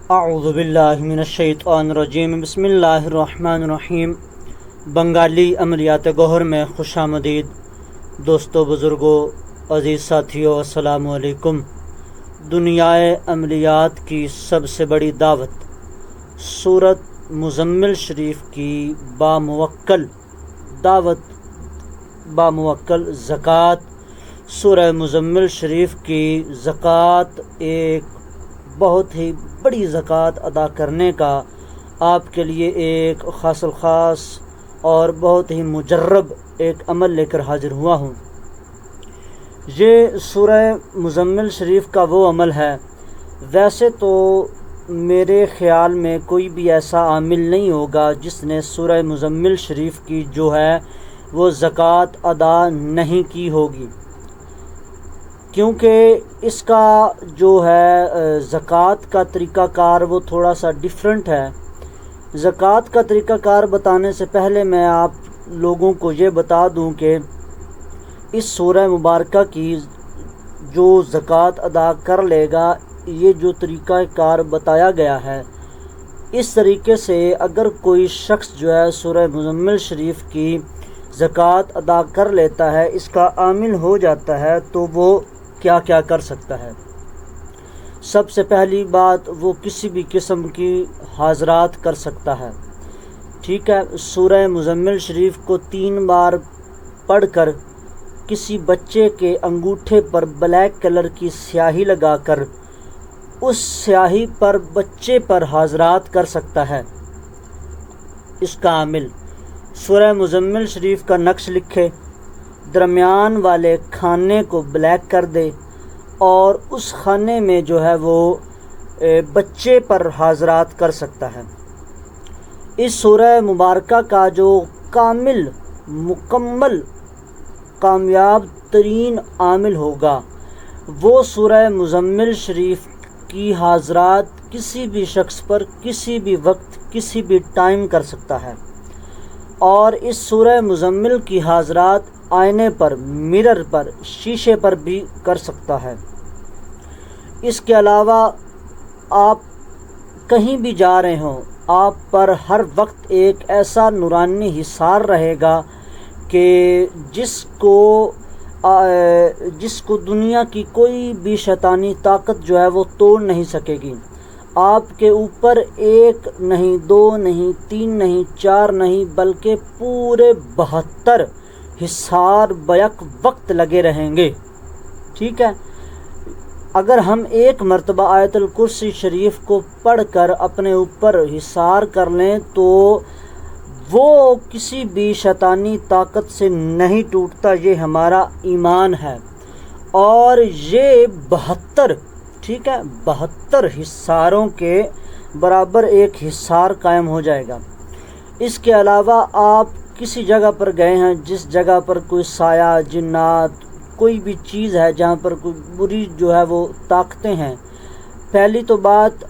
اعوذ باللہ من الشیطان الرجیم، بسم اللہ الرحمن الرحیم۔ بنگالی عملیات گوہر میں خوش آمدید دوستو، بزرگوں، عزیز ساتھیوں، السلام علیکم۔ دنیائے عملیات کی سب سے بڑی دعوت، سورۃ مزمل شریف کی باموکل دعوت، باموکل زکوٰۃ۔ سورہ مزمل شریف کی زکوٰۃ ایک بہت ہی بڑی زکوٰۃ ادا کرنے کا آپ کے لیے ایک خاص الخاص اور بہت ہی مجرب ایک عمل لے کر حاضر ہوا ہوں۔ یہ سورہ مزمل شریف کا وہ عمل ہے، ویسے تو میرے خیال میں کوئی بھی ایسا عامل نہیں ہوگا جس نے سورہ مزمل شریف کی جو ہے وہ زکوٰۃ ادا نہیں کی ہوگی، کیونکہ اس کا جو ہے زکوٰۃ کا طریقہ کار وہ تھوڑا سا ڈیفرنٹ ہے۔ زکوٰۃ کا طریقہ کار بتانے سے پہلے میں آپ لوگوں کو یہ بتا دوں کہ اس سورہ مبارکہ کی جو زکوٰۃ ادا کر لے گا، یہ جو طریقہ کار بتایا گیا ہے، اس طریقے سے اگر کوئی شخص جو ہے سورہ مزمل شریف کی زکوٰۃ ادا کر لیتا ہے، اس کا عامل ہو جاتا ہے، تو وہ کیا کیا کر سکتا ہے۔ سب سے پہلی بات، وہ کسی بھی قسم کی حاضرات کر سکتا ہے، ٹھیک ہے۔ سورہ مزمل شریف کو 3 بار پڑھ کر کسی بچے کے انگوٹھے پر بلیک کلر کی سیاہی لگا کر اس سیاہی پر بچے پر حاضرات کر سکتا ہے۔ اس کا عامل سورہ مزمل شریف کا نقش لکھے، درمیان والے کھانے کو بلیک کر دے اور اس کھانے میں جو ہے وہ بچے پر حاضرات کر سکتا ہے۔ اس سورہ مبارکہ کا جو کامل، مکمل، کامیاب ترین عامل ہوگا، وہ سورہ مزمل شریف کی حاضرات کسی بھی شخص پر کسی بھی وقت کسی بھی ٹائم کر سکتا ہے، اور اس سورہ مزمل کی حاضرات آئینے پر، مرر پر، شیشے پر بھی کر سکتا ہے۔ اس کے علاوہ آپ کہیں بھی جا رہے ہوں، آپ پر ہر وقت ایک ایسا نورانی حصار رہے گا کہ جس کو دنیا کی کوئی بھی شیطانی طاقت جو ہے وہ توڑ نہیں سکے گی۔ آپ کے اوپر 1 نہیں، 2 نہیں، 3 نہیں، 4 نہیں، بلکہ پورے 72 حصار بیک وقت لگے رہیں گے، ٹھیک ہے۔ اگر ہم ایک مرتبہ آیت الکرسی شریف کو پڑھ کر اپنے اوپر حصار کر لیں تو وہ کسی بھی شیطانی طاقت سے نہیں ٹوٹتا، یہ ہمارا ایمان ہے۔ اور یہ 72، ٹھیک ہے، 72 حصاروں کے برابر ایک حصار قائم ہو جائے گا۔ اس کے علاوہ آپ کسی جگہ پر گئے ہیں جس جگہ پر کوئی سایہ، جنات، کوئی بھی چیز ہے جہاں پر کوئی بری جو ہے وہ طاقتیں ہیں، پہلی تو بات،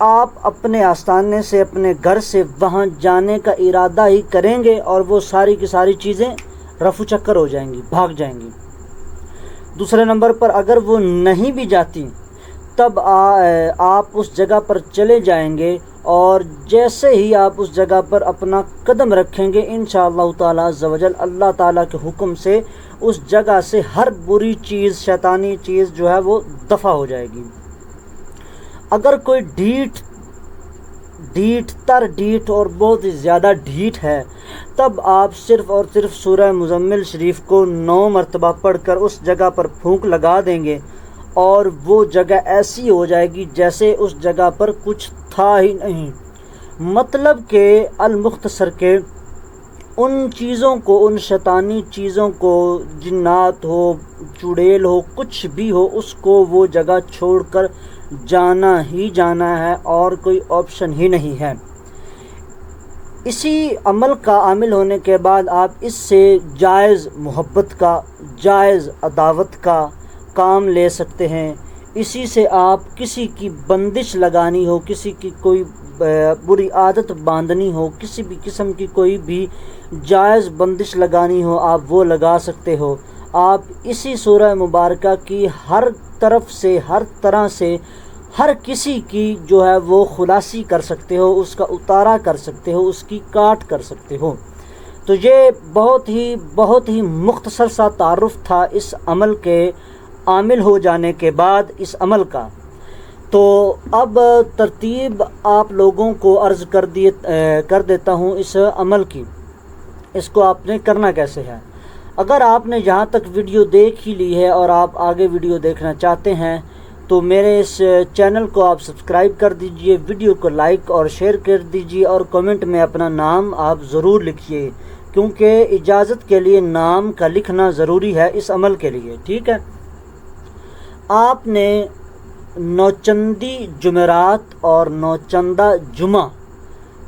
آپ اپنے آستانے سے، اپنے گھر سے وہاں جانے کا ارادہ ہی کریں گے اور وہ ساری کی ساری چیزیں رفو چکر ہو جائیں گی، بھاگ جائیں گی۔ دوسرے نمبر پر، اگر وہ نہیں بھی جاتی تب آپ اس جگہ پر چلے جائیں گے، اور جیسے ہی آپ اس جگہ پر اپنا قدم رکھیں گے، انشاءاللہ تعالی عز و جل اللہ تعالیٰ کے حکم سے اس جگہ سے ہر بری چیز، شیطانی چیز جو ہے وہ دفع ہو جائے گی۔ اگر کوئی ڈھیٹ اور بہت ہی زیادہ ڈھیٹ ہے، تب آپ صرف اور صرف سورہ مزمل شریف کو 9 مرتبہ پڑھ کر اس جگہ پر پھونک لگا دیں گے، اور وہ جگہ ایسی ہو جائے گی جیسے اس جگہ پر کچھ تھا ہی نہیں۔ مطلب کہ المختصر کہ ان چیزوں کو، ان شیطانی چیزوں کو، جنات ہو، چڑیل ہو، کچھ بھی ہو، اس کو وہ جگہ چھوڑ کر جانا ہی جانا ہے، اور کوئی آپشن ہی نہیں ہے۔ اسی عمل کا عامل ہونے کے بعد آپ اس سے جائز محبت کا، جائز عداوت کا کام لے سکتے ہیں۔ اسی سے آپ کسی کی بندش لگانی ہو، کسی کی کوئی بری عادت باندھنی ہو، کسی بھی قسم کی کوئی بھی جائز بندش لگانی ہو، آپ وہ لگا سکتے ہو۔ آپ اسی سورہ مبارکہ کی ہر طرف سے، ہر طرح سے ہر کسی کی جو ہے وہ خلاصی کر سکتے ہو، اس کا اتارا کر سکتے ہو، اس کی کاٹ کر سکتے ہو۔ تو یہ بہت ہی مختصر سا تعارف تھا اس عمل کے عامل ہو جانے کے بعد اس عمل کا۔ تو اب ترتیب آپ لوگوں کو عرض کر دیتا ہوں اس عمل کی، اس کو آپ نے کرنا کیسے ہے۔ اگر آپ نے یہاں تک ویڈیو دیکھ ہی لی ہے اور آپ آگے ویڈیو دیکھنا چاہتے ہیں تو میرے اس چینل کو آپ سبسکرائب کر دیجئے، ویڈیو کو لائک اور شیئر کر دیجئے، اور کمنٹ میں اپنا نام آپ ضرور لکھیے، کیونکہ اجازت کے لیے نام کا لکھنا ضروری ہے اس عمل کے لیے، ٹھیک ہے۔ آپ نے نوچندی جمعرات اور نوچندہ جمعہ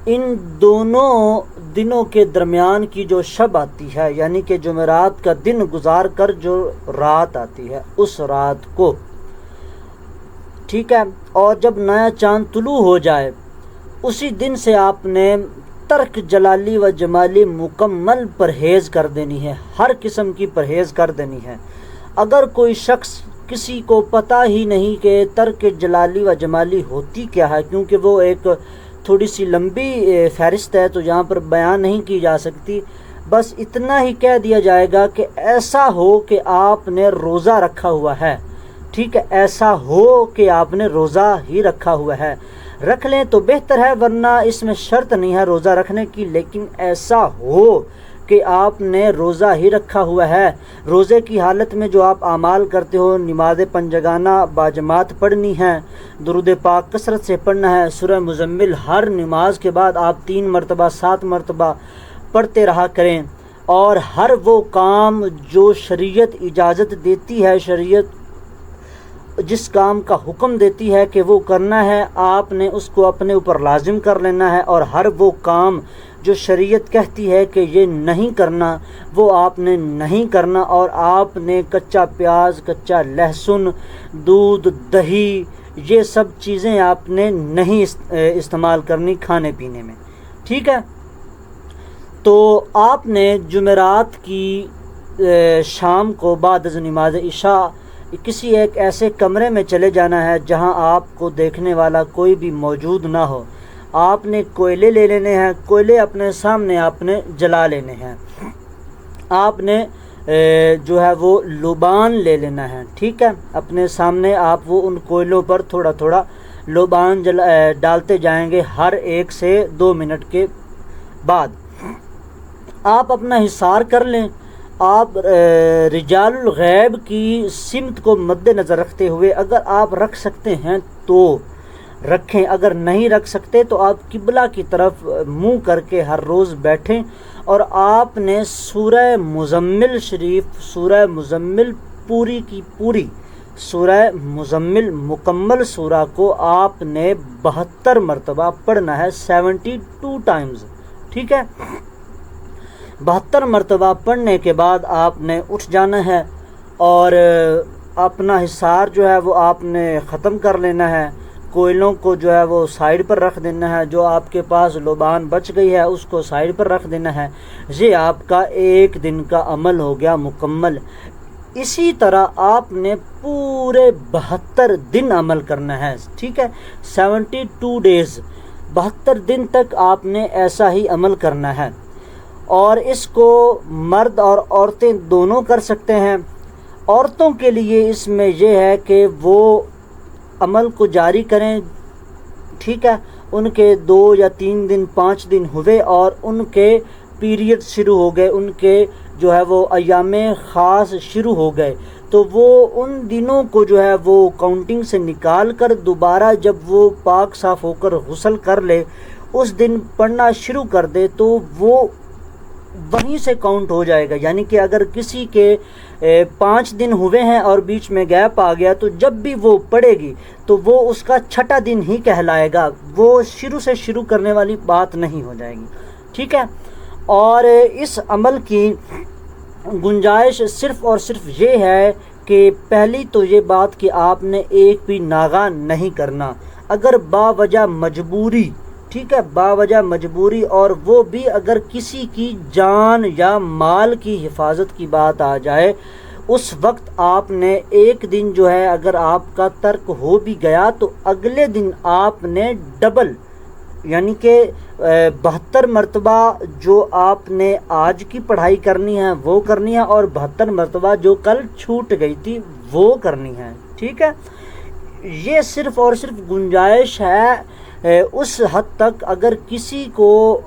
ان دونوں دنوں کے درمیان کی جو شب آتی ہے، یعنی کہ جمعرات کا دن گزار کر جو رات آتی ہے، اس رات کو، ٹھیک ہے، اور جب نیا چاند طلوع ہو جائے اسی دن سے آپ نے ترک جلالی و جمالی مکمل پرہیز کر دینی ہے، ہر قسم کی پرہیز کر دینی ہے۔ اگر کوئی شخص کسی کو پتہ ہی نہیں کہ ترک جلالی و جمالی ہوتی کیا ہے، کیونکہ وہ ایک تھوڑی سی لمبی فہرست ہے تو یہاں پر بیان نہیں کی جا سکتی، بس اتنا ہی کہہ دیا جائے گا کہ ایسا ہو کہ آپ نے روزہ رکھا ہوا ہے، ٹھیک ہے، ایسا ہو کہ آپ نے روزہ ہی رکھا ہوا ہے، رکھ لیں تو بہتر ہے، ورنہ اس میں شرط نہیں ہے روزہ رکھنے کی، لیکن ایسا ہو کہ آپ نے روزہ ہی رکھا ہوا ہے۔ روزے کی حالت میں جو آپ اعمال کرتے ہو، نماز پنجگانہ باجماعت پڑھنی ہے، درود پاک کثرت سے پڑھنا ہے، سورہ مزمل ہر نماز کے بعد آپ 3 مرتبہ 7 مرتبہ پڑھتے رہا کریں، اور ہر وہ کام جو شریعت اجازت دیتی ہے، شریعت جس کام کا حکم دیتی ہے کہ وہ کرنا ہے، آپ نے اس کو اپنے اوپر لازم کر لینا ہے، اور ہر وہ کام جو شریعت کہتی ہے کہ یہ نہیں کرنا، وہ آپ نے نہیں کرنا، اور آپ نے کچا پیاز، کچا لہسن، دودھ، دہی، یہ سب چیزیں آپ نے نہیں استعمال کرنی کھانے پینے میں، ٹھیک ہے۔ تو آپ نے جمعرات کی شام کو بعد از نماز عشاء کسی ایک ایسے کمرے میں چلے جانا ہے جہاں آپ کو دیکھنے والا کوئی بھی موجود نہ ہو۔ آپ نے کوئلے لے لینے ہیں، کوئلے اپنے سامنے آپ نے جلا لینے ہیں، آپ نے جو ہے وہ لوبان لے لینا ہے، ٹھیک ہے، اپنے سامنے آپ وہ ان کوئلوں پر تھوڑا تھوڑا لوبان ڈالتے جائیں گے ہر 1 سے 2 منٹ کے بعد۔ آپ اپنا حصار کر لیں، آپ رجال الغیب کی سمت کو مد نظر رکھتے ہوئے اگر آپ رکھ سکتے ہیں تو رکھیں، اگر نہیں رکھ سکتے تو آپ قبلہ کی طرف منہ کر کے ہر روز بیٹھیں، اور آپ نے سورہ مزمل شریف، سورہ مزمل پوری کی پوری، سورہ مزمل مکمل سورہ کو آپ نے 72 مرتبہ پڑھنا ہے، 72 ٹائمز، ٹھیک ہے۔ 72 مرتبہ پڑھنے کے بعد آپ نے اٹھ جانا ہے، اور اپنا حصار جو ہے وہ آپ نے ختم کر لینا ہے، کوئلوں کو جو ہے وہ سائیڈ پر رکھ دینا ہے، جو آپ کے پاس لوبان بچ گئی ہے اس کو سائیڈ پر رکھ دینا ہے۔ یہ آپ کا 1 دن کا عمل ہو گیا مکمل۔ اسی طرح آپ نے پورے 72 دن عمل کرنا ہے، ٹھیک ہے، 72 ڈیز، 72 دن تک آپ نے ایسا ہی عمل کرنا ہے، اور اس کو مرد اور عورتیں دونوں کر سکتے ہیں۔ عورتوں کے لیے اس میں یہ ہے کہ وہ عمل کو جاری کریں، ٹھیک ہے، ان کے 2 یا 3 دن 5 دن ہوئے اور ان کے پیریڈ شروع ہو گئے، ان کے جو ہے وہ ایام خاص شروع ہو گئے، تو وہ ان دنوں کو جو ہے وہ کاؤنٹنگ سے نکال کر دوبارہ جب وہ پاک صاف ہو کر غسل کر لے، اس دن پڑھنا شروع کر دے تو وہ وہیں سے کاؤنٹ ہو جائے گا۔ یعنی کہ اگر کسی کے 5 دن ہوئے ہیں اور بیچ میں گیپ آ گیا تو جب بھی وہ پڑے گی تو وہ اس کا 6واں دن ہی کہلائے گا، وہ شروع سے شروع کرنے والی بات نہیں ہو جائے گی، ٹھیک ہے۔ اور اس عمل کی گنجائش صرف اور صرف یہ ہے کہ پہلی تو یہ بات کہ آپ نے ایک بھی ناغہ نہیں کرنا، اگر باوجہ مجبوری، ٹھیک ہے، باوجہ مجبوری، اور وہ بھی اگر کسی کی جان یا مال کی حفاظت کی بات آ جائے، اس وقت آپ نے ایک دن جو ہے اگر آپ کا ترک ہو بھی گیا تو اگلے دن آپ نے ڈبل یعنی کہ 72 مرتبہ جو آپ نے آج کی پڑھائی کرنی ہے وہ کرنی ہے، اور 72 مرتبہ جو کل چھوٹ گئی تھی وہ کرنی ہے، ٹھیک ہے۔ یہ صرف اور صرف گنجائش ہے اس حد تک اگر کسی کو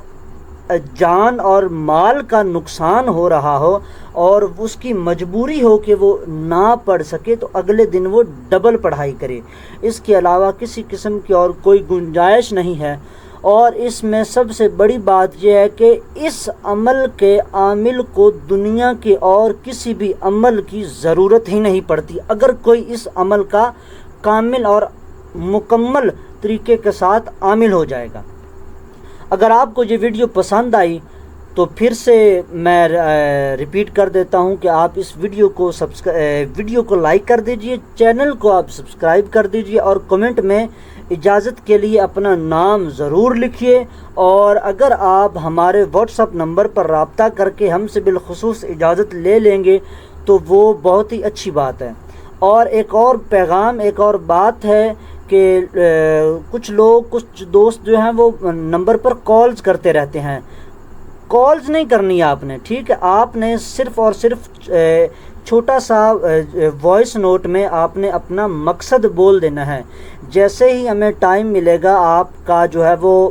جان اور مال کا نقصان ہو رہا ہو اور اس کی مجبوری ہو کہ وہ نہ پڑھ سکے تو اگلے دن وہ ڈبل پڑھائی کرے، اس کے علاوہ کسی قسم کی اور کوئی گنجائش نہیں ہے۔ اور اس میں سب سے بڑی بات یہ ہے کہ اس عمل کے عامل کو دنیا کے اور کسی بھی عمل کی ضرورت ہی نہیں پڑتی اگر کوئی اس عمل کا کامل اور مکمل طریقے کے ساتھ عامل ہو جائے گا۔ اگر آپ کو یہ ویڈیو پسند آئی تو پھر سے میں ریپیٹ کر دیتا ہوں کہ آپ اس ویڈیو کو لائک کر دیجئے، چینل کو آپ سبسکرائب کر دیجئے، اور کمنٹ میں اجازت کے لیے اپنا نام ضرور لکھیے۔ اور اگر آپ ہمارے واٹس ایپ نمبر پر رابطہ کر کے ہم سے بالخصوص اجازت لے لیں گے تو وہ بہت ہی اچھی بات ہے۔ اور ایک اور پیغام، ایک اور بات ہے کہ کچھ دوست جو ہیں وہ نمبر پر کالز کرتے رہتے ہیں، کالز نہیں کرنی آپ نے، ٹھیک ہے۔ آپ نے صرف اور صرف چھوٹا سا وائس نوٹ میں آپ نے اپنا مقصد بول دینا ہے، جیسے ہی ہمیں ٹائم ملے گا آپ کا جو ہے وہ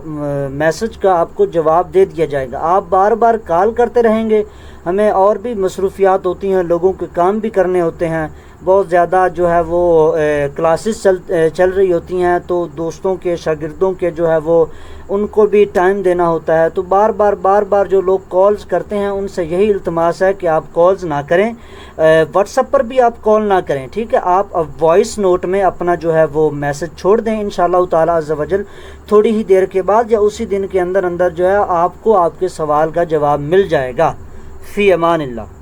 میسج کا آپ کو جواب دے دیا جائے گا۔ آپ بار بار کال کرتے رہیں گے، ہمیں اور بھی مصروفیات ہوتی ہیں، لوگوں کے کام بھی کرنے ہوتے ہیں، بہت زیادہ جو ہے وہ کلاسز چل رہی ہوتی ہیں، تو دوستوں کے شاگردوں کے جو ہے وہ ان کو بھی ٹائم دینا ہوتا ہے، تو بار بار جو لوگ کالز کرتے ہیں ان سے یہی التماس ہے کہ آپ کالز نہ کریں، واٹس ایپ پر بھی آپ کال نہ کریں، ٹھیک ہے۔ آپ اب وائس نوٹ میں اپنا جو ہے وہ میسج چھوڑ دیں، انشاءاللہ تعالی عز و جل تھوڑی ہی دیر کے بعد یا اسی دن کے اندر جو ہے آپ کو آپ کے سوال کا جواب مل جائے گا۔ فی امان اللہ۔